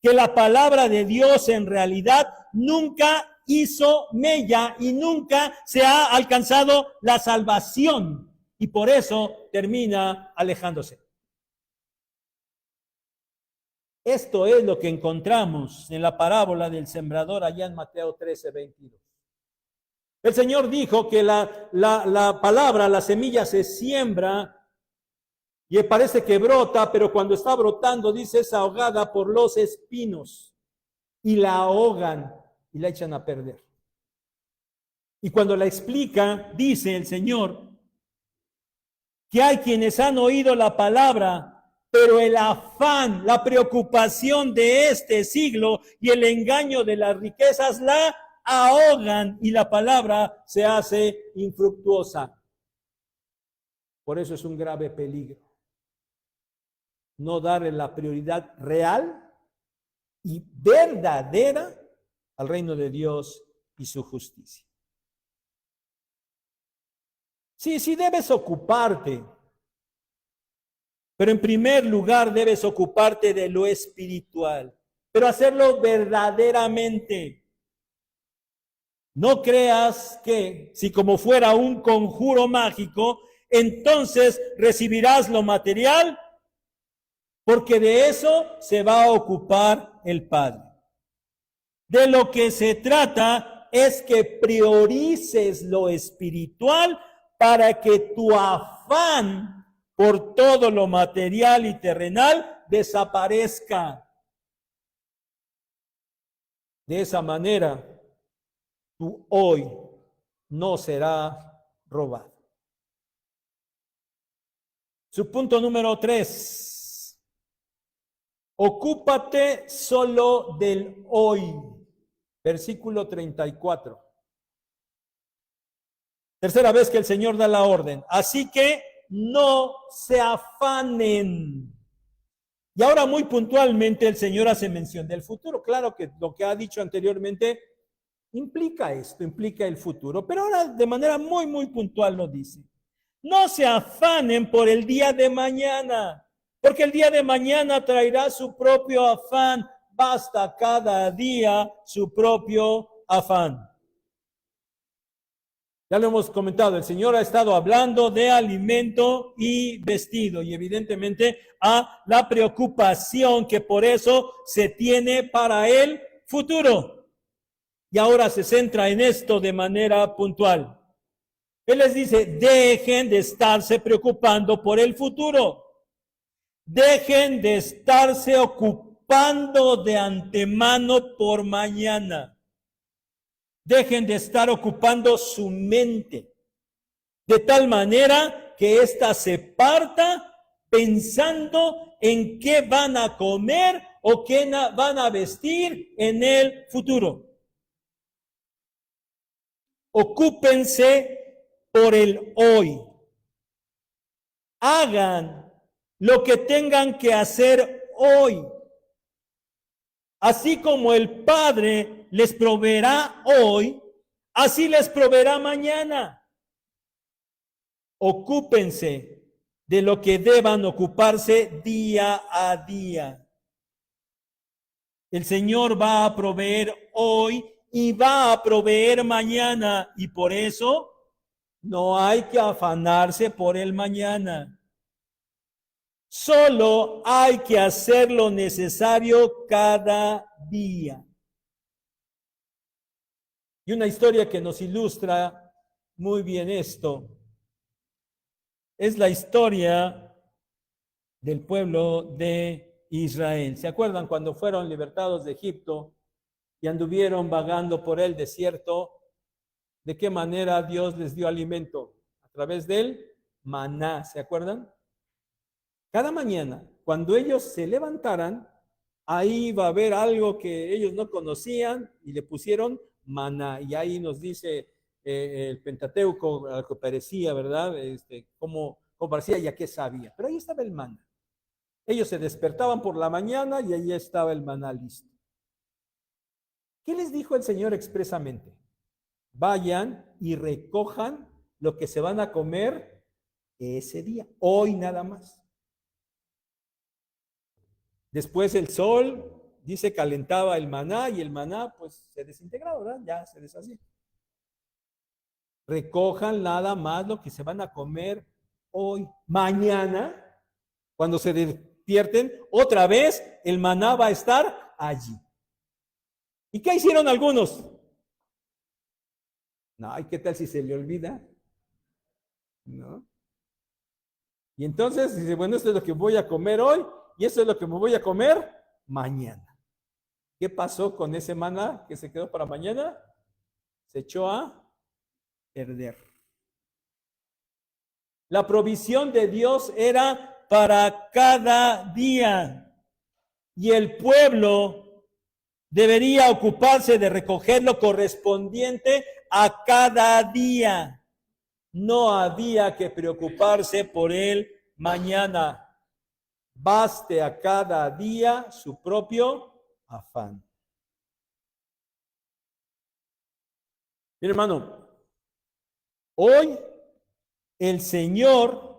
que la palabra de Dios en realidad nunca hizo mella y nunca se ha alcanzado la salvación y por eso termina alejándose. Esto es lo que encontramos en la parábola del sembrador allá en Mateo 13:22. El Señor dijo que la palabra, la semilla se siembra y parece que brota, pero cuando está brotando, dice, es ahogada por los espinos y la ahogan y la echan a perder. Y cuando la explica, dice el Señor que hay quienes han oído la palabra, pero el afán, la preocupación de este siglo y el engaño de las riquezas la ahogan y la palabra se hace infructuosa. Por eso es un grave peligro. No darle la prioridad real y verdadera al reino de Dios y su justicia. Sí debes ocuparte, pero en primer lugar debes ocuparte de lo espiritual, pero hacerlo verdaderamente. No creas que si como fuera un conjuro mágico, entonces recibirás lo material, porque de eso se va a ocupar el Padre. De lo que se trata es que priorices lo espiritual para que tu afán por todo lo material y terrenal desaparezca. De esa manera, tu hoy no será robado. Su punto número 3. Ocúpate solo del hoy. Versículo 34. Tercera vez que el Señor da la orden. Así que no se afanen. Y ahora muy puntualmente el Señor hace mención del futuro. Claro que lo que ha dicho anteriormente implica esto, implica el futuro. Pero ahora de manera muy puntual lo dice. No se afanen por el día de mañana, porque el día de mañana traerá su propio afán. Basta cada día su propio afán. Ya lo hemos comentado, el Señor ha estado hablando de alimento y vestido y evidentemente a la preocupación que por eso se tiene para el futuro. Y ahora se centra en esto de manera puntual. Él les dice, dejen de estarse preocupando por el futuro. Dejen de estarse ocupando de antemano por mañana. Dejen de estar ocupando su mente, de tal manera que ésta se parta pensando en qué van a comer o qué van a vestir en el futuro. Ocúpense por el hoy. Hagan lo que tengan que hacer hoy. Así como el Padre les proveerá hoy, así les proveerá mañana. Ocúpense de lo que deban ocuparse día a día. El Señor va a proveer hoy y va a proveer mañana, y por eso no hay que afanarse por el mañana. Solo hay que hacer lo necesario cada día. Y una historia que nos ilustra muy bien esto es la historia del pueblo de Israel. ¿Se acuerdan cuando fueron libertados de Egipto y anduvieron vagando por el desierto? ¿De qué manera Dios les dio alimento? A través del maná, ¿se acuerdan? Cada mañana, cuando ellos se levantaran, ahí va a haber algo que ellos no conocían y le pusieron maná. Y ahí nos dice el Pentateuco, a lo que parecía, ¿verdad? Cómo parecía y a qué sabía. Pero ahí estaba el maná. Ellos se despertaban por la mañana y ahí estaba el maná listo. ¿Qué les dijo el Señor expresamente? Vayan y recojan lo que se van a comer ese día, hoy nada más. Después el sol, dice, calentaba el maná y el maná pues se desintegraba, ¿verdad? Ya se deshacía. Recojan nada más lo que se van a comer hoy. Mañana, cuando se despierten, otra vez el maná va a estar allí. ¿Y qué hicieron algunos? No, ¿y qué tal si se le olvida? ¿No? Y entonces dice, bueno, esto es lo que voy a comer hoy y esto es lo que me voy a comer mañana. ¿Qué pasó con ese maná que se quedó para mañana? Se echó a perder. La provisión de Dios era para cada día y el pueblo debería ocuparse de recoger lo correspondiente a cada día. No había que preocuparse por el mañana. Baste a cada día su propio afán. Mi hermano, hoy el Señor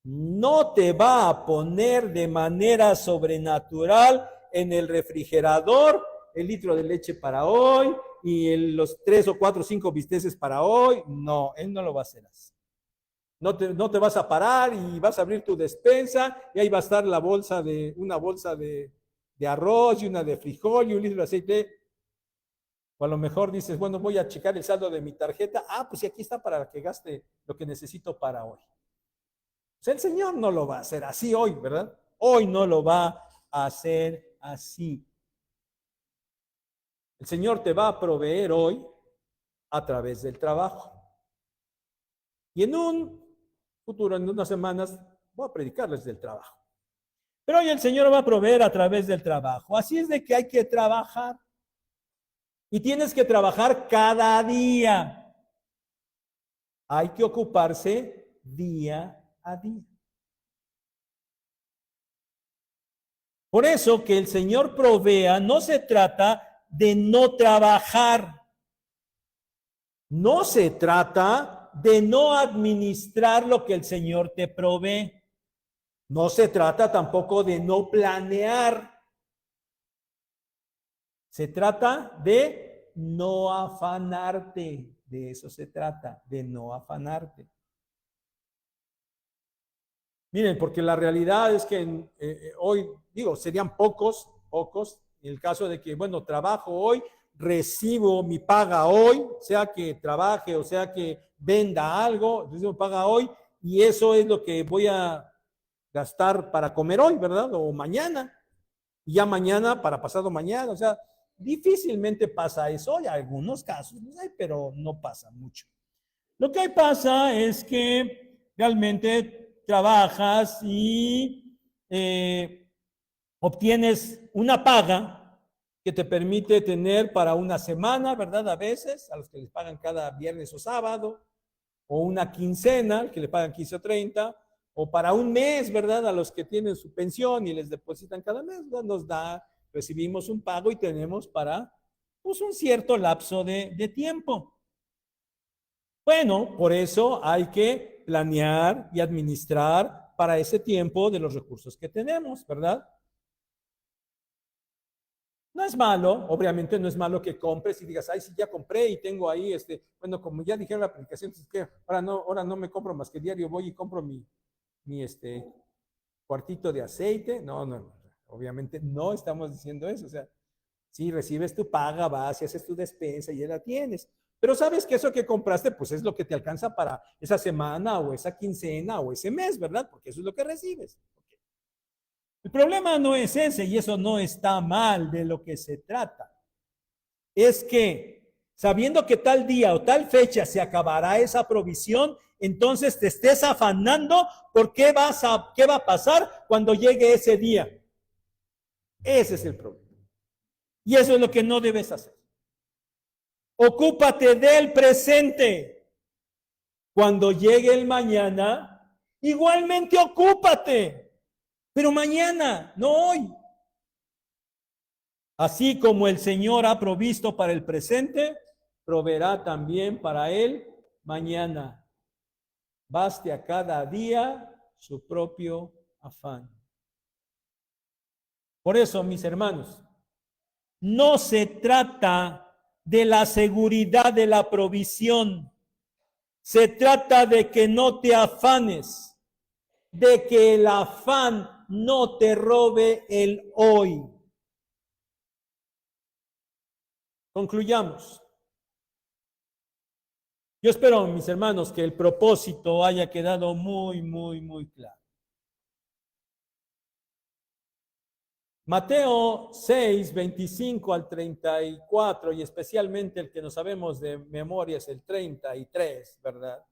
no te va a poner de manera sobrenatural en el refrigerador el litro de leche para hoy y los 3 o 4 o 5 bisteces para hoy. No, Él no lo va a hacer así. No te vas a parar y vas a abrir tu despensa y ahí va a estar una bolsa de arroz y una de frijol y un litro de aceite. O a lo mejor dices, bueno, voy a checar el saldo de mi tarjeta. Ah, pues sí, aquí está para que gaste lo que necesito para hoy. O sea, el Señor no lo va a hacer así hoy, ¿verdad? Hoy no lo va a hacer así. El Señor te va a proveer hoy a través del trabajo. Y en un futuro, en unas semanas, voy a predicarles del trabajo. Pero hoy el Señor va a proveer a través del trabajo. Así es de que hay que trabajar. Y tienes que trabajar cada día. Hay que ocuparse día a día. Por eso que el Señor provea, no se trata de no trabajar. No se trata de no administrar lo que el Señor te provee. No se trata tampoco de no planear. Se trata de no afanarte. De eso se trata, de no afanarte. Miren, porque la realidad es que hoy, digo, serían pocos, en el caso de que, bueno, trabajo hoy, recibo mi paga hoy, sea que trabaje o sea que venda algo, recibo mi paga hoy, y eso es lo que voy a gastar para comer hoy, ¿verdad? O mañana, y ya mañana para pasado mañana, o sea, difícilmente pasa eso, hay algunos casos, pero no pasa mucho. Lo que pasa es que realmente trabajas y obtienes una paga que te permite tener para una semana, ¿verdad? A veces, a los que les pagan cada viernes o sábado, o una quincena, que le pagan 15 o 30, o para un mes, ¿verdad? A los que tienen su pensión y les depositan cada mes, ¿verdad? Nos da, recibimos un pago y tenemos para, pues, un cierto lapso de tiempo. Bueno, por eso hay que planear y administrar para ese tiempo de los recursos que tenemos, ¿verdad? No es malo, obviamente no es malo que compres y digas, ay, sí, ya compré y tengo ahí, bueno, como ya dijeron la aplicación, es que ahora no me compro más que diario, voy y compro mi cuartito de aceite. No, obviamente no estamos diciendo eso, o sea, si recibes tu paga, vas y haces tu despensa y ya la tienes. Pero sabes que eso que compraste, pues es lo que te alcanza para esa semana o esa quincena o ese mes, ¿verdad? Porque eso es lo que recibes. Okay. El problema no es ese y eso no está mal. De lo que se trata es que sabiendo que tal día o tal fecha se acabará esa provisión, entonces te estés afanando por qué va a pasar cuando llegue ese día. Ese es el problema. Y eso es lo que no debes hacer. Ocúpate del presente. Cuando llegue el mañana, igualmente ocúpate. Pero mañana, no hoy. Así como el Señor ha provisto para el presente, proveerá también para él mañana. Baste a cada día su propio afán. Por eso, mis hermanos, no se trata de la seguridad de la provisión. Se trata de que no te afanes, de que el afán no te robe el hoy. Concluyamos. Yo espero, mis hermanos, que el propósito haya quedado muy claro. Mateo 6, 25 al 34, y especialmente el que no sabemos de memoria es el 33, ¿verdad?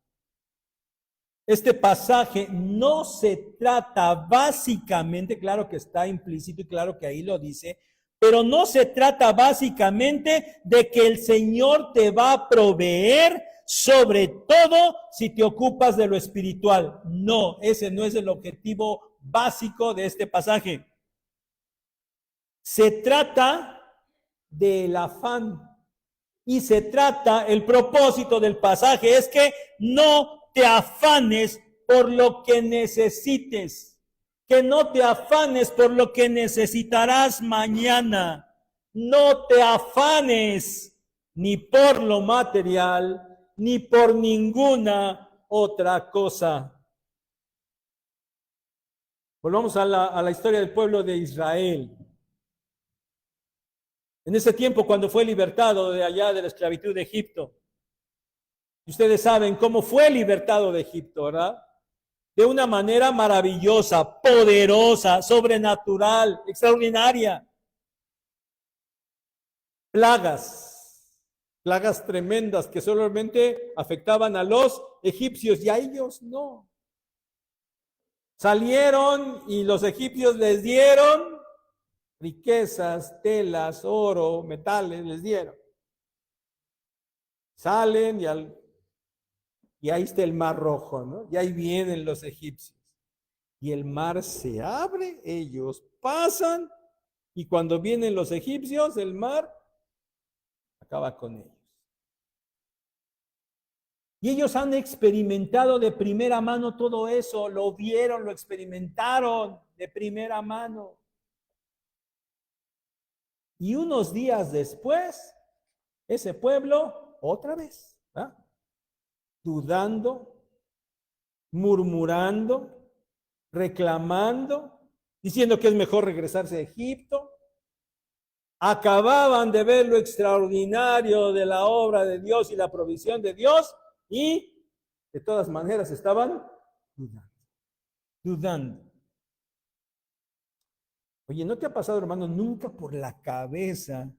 Este pasaje no se trata básicamente, claro que está implícito y claro que ahí lo dice, pero no se trata básicamente de que el Señor te va a proveer, sobre todo si te ocupas de lo espiritual. No, ese no es el objetivo básico de este pasaje. Se trata del afán y se trata, el propósito del pasaje es que no te afanes por lo que necesites, que no te afanes por lo que necesitarás mañana, no te afanes ni por lo material, ni por ninguna otra cosa. Volvamos a la historia del pueblo de Israel. En ese tiempo, cuando fue libertado de allá de la esclavitud de Egipto, y ustedes saben cómo fue libertado de Egipto, ¿verdad? De una manera maravillosa, poderosa, sobrenatural, extraordinaria. Plagas tremendas que solamente afectaban a los egipcios y a ellos no. Salieron y los egipcios les dieron riquezas, telas, oro, metales, les dieron. Salen y ahí está el mar rojo, ¿no? Y ahí vienen los egipcios. Y el mar se abre, ellos pasan, y cuando vienen los egipcios, el mar acaba con ellos. Y ellos han experimentado de primera mano todo eso, lo vieron, lo experimentaron de primera mano. Y unos días después, ese pueblo, otra vez, ¿verdad? Dudando, murmurando, reclamando, diciendo que es mejor regresarse a Egipto. Acababan de ver lo extraordinario de la obra de Dios y la provisión de Dios y de todas maneras estaban dudando. Oye, ¿no te ha pasado, hermano, nunca por la cabeza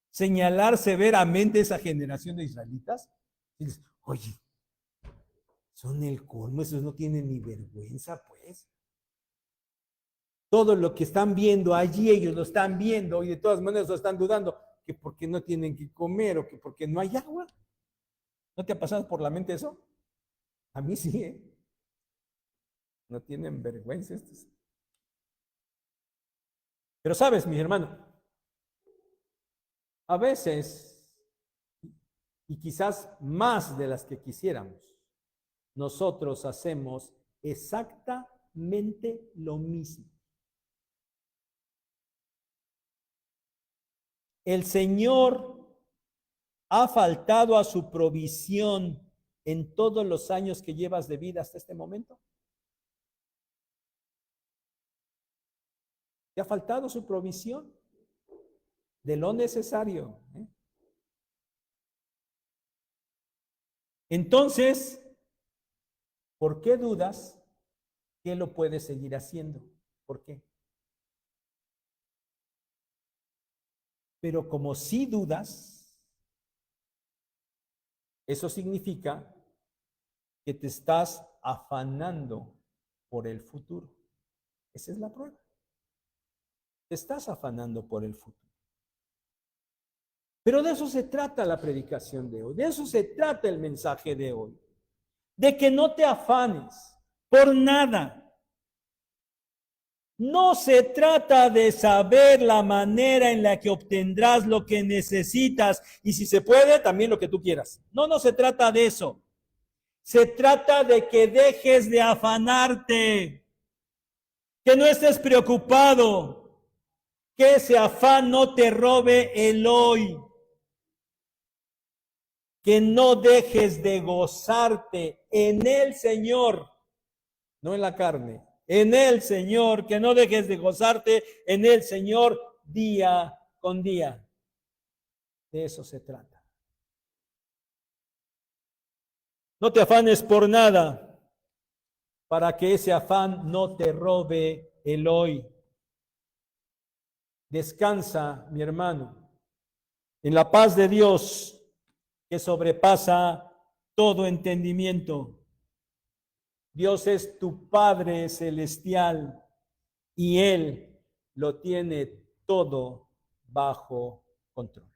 señalar severamente esa generación de israelitas? Y dices, oye, son el colmo, esos no tienen ni vergüenza, pues. Todo lo que están viendo allí, ellos lo están viendo y de todas maneras lo están dudando, que porque no tienen que comer o que porque no hay agua. ¿No te ha pasado por la mente eso? A mí sí, ¿eh? No tienen vergüenza estos. Pero sabes, mi hermano, a veces, y quizás más de las que quisiéramos, nosotros hacemos exactamente lo mismo. El Señor ha faltado a su provisión en todos los años que llevas de vida hasta este momento. ¿Te ha faltado su provisión? De lo necesario. Entonces, ¿por qué dudas que lo puedes seguir haciendo? ¿Por qué? Pero como si dudas, eso significa que te estás afanando por el futuro. Esa es la prueba. Te estás afanando por el futuro. Pero de eso se trata la predicación de hoy, de eso se trata el mensaje de hoy, de que no te afanes por nada. No se trata de saber la manera en la que obtendrás lo que necesitas y si se puede, también lo que tú quieras. No se trata de eso. Se trata de que dejes de afanarte, que no estés preocupado, que ese afán no te robe el hoy. Que no dejes de gozarte en el Señor, no en la carne, en el Señor, que no dejes de gozarte en el Señor día con día. De eso se trata. No te afanes por nada, para que ese afán no te robe el hoy. Descansa, mi hermano, en la paz de Dios que sobrepasa todo entendimiento. Dios es tu Padre celestial y Él lo tiene todo bajo control.